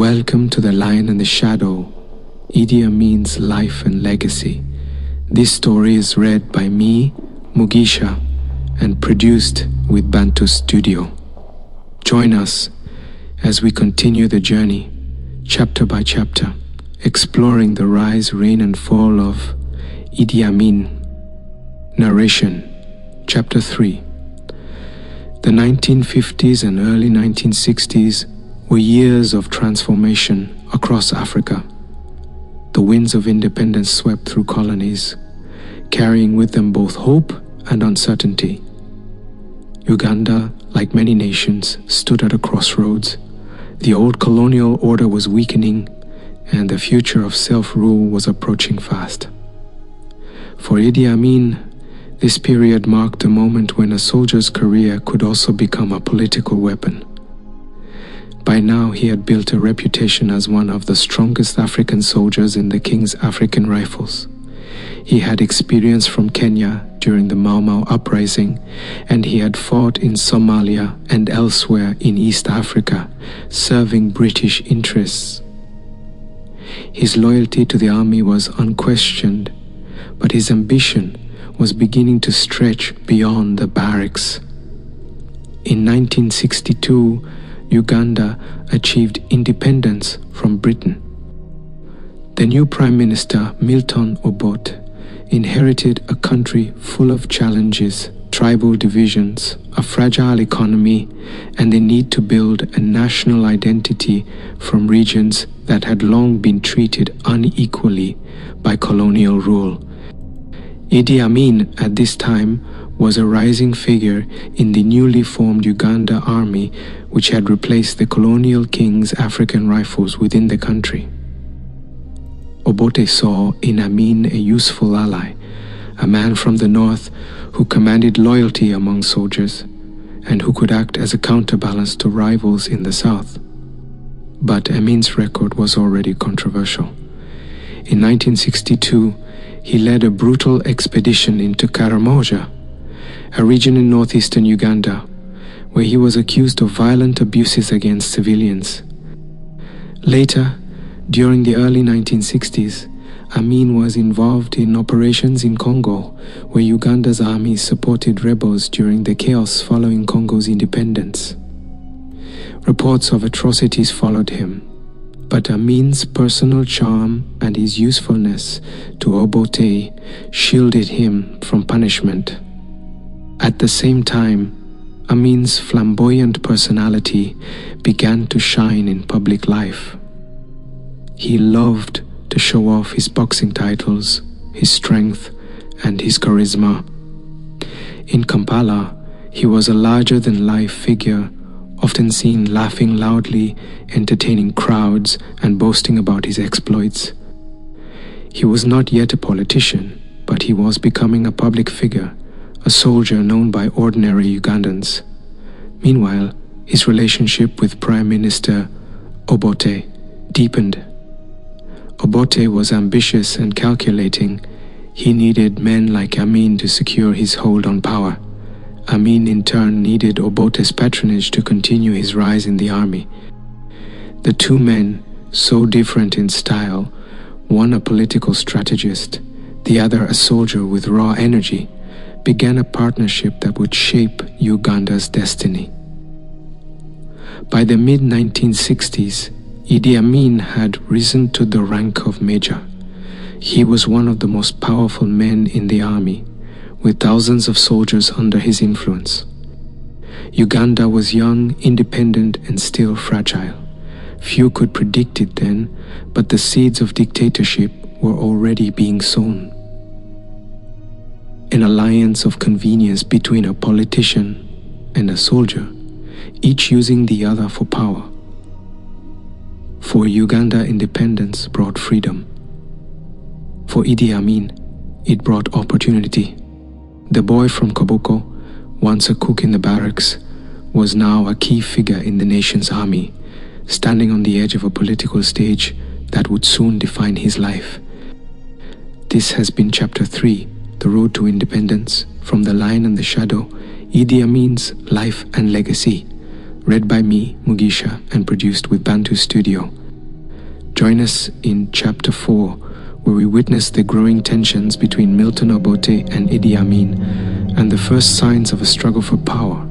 Welcome to The Lion and the Shadow, Idi Amin's life and legacy. This story is read by me, Mugisha, and produced with Bantu Studio. Join us as we continue the journey, chapter by chapter, exploring the rise, reign, and fall of Idi Amin. Narration, Chapter 3. The 1950s and early 1960s were years of transformation across Africa. The winds of independence swept through colonies, carrying with them both hope and uncertainty. Uganda, like many nations, stood at a crossroads. The old colonial order was weakening, and the future of self-rule was approaching fast. For Idi Amin, this period marked a moment when a soldier's career could also become a political weapon. By now, he had built a reputation as one of the strongest African soldiers in the King's African Rifles. He had experience from Kenya during the Mau Mau uprising, and he had fought in Somalia and elsewhere in East Africa, serving British interests. His loyalty to the army was unquestioned, but his ambition was beginning to stretch beyond the barracks. In 1962, Uganda achieved independence from Britain. The new Prime Minister, Milton Obote, inherited a country full of challenges, tribal divisions, a fragile economy, and the need to build a national identity from regions that had long been treated unequally by colonial rule. Idi Amin, at this time, was a rising figure in the newly formed Uganda army, which had replaced the colonial King's African Rifles within the country. Obote saw in Amin a useful ally, a man from the north who commanded loyalty among soldiers and who could act as a counterbalance to rivals in the south. But Amin's record was already controversial. In 1962, he led a brutal expedition into Karamoja, a region in northeastern Uganda, where he was accused of violent abuses against civilians. Later, during the early 1960s, Amin was involved in operations in Congo, where Uganda's army supported rebels during the chaos following Congo's independence. Reports of atrocities followed him, but Amin's personal charm and his usefulness to Obote shielded him from punishment. At the same time, Amin's flamboyant personality began to shine in public life. He loved to show off his boxing titles, his strength, and his charisma. In Kampala, he was a larger-than-life figure, often seen laughing loudly, entertaining crowds, and boasting about his exploits. He was not yet a politician, but he was becoming a public figure, a soldier known by ordinary Ugandans. Meanwhile, his relationship with Prime Minister Obote deepened. Obote was ambitious and calculating. He needed men like Amin to secure his hold on power. Amin in turn needed Obote's patronage to continue his rise in the army. The two men, so different in style, one a political strategist, the other a soldier with raw energy, began a partnership that would shape Uganda's destiny. By the mid-1960s, Idi Amin had risen to the rank of major. He was one of the most powerful men in the army, with thousands of soldiers under his influence. Uganda was young, independent, and still fragile. Few could predict it then, but the seeds of dictatorship were already being sown. An alliance of convenience between a politician and a soldier, each using the other for power. For Uganda, independence brought freedom. For Idi Amin, it brought opportunity. The boy from Koboko, once a cook in the barracks, was now a key figure in the nation's army, standing on the edge of a political stage that would soon define his life. This has been Chapter 3, The Road to Independence, from The Lion and the Shadow, Idi Amin's Life and Legacy, read by me, Mugisha, and produced with Bantu Studio. Join us in Chapter 4, where we witness the growing tensions between Milton Obote and Idi Amin and the first signs of a struggle for power.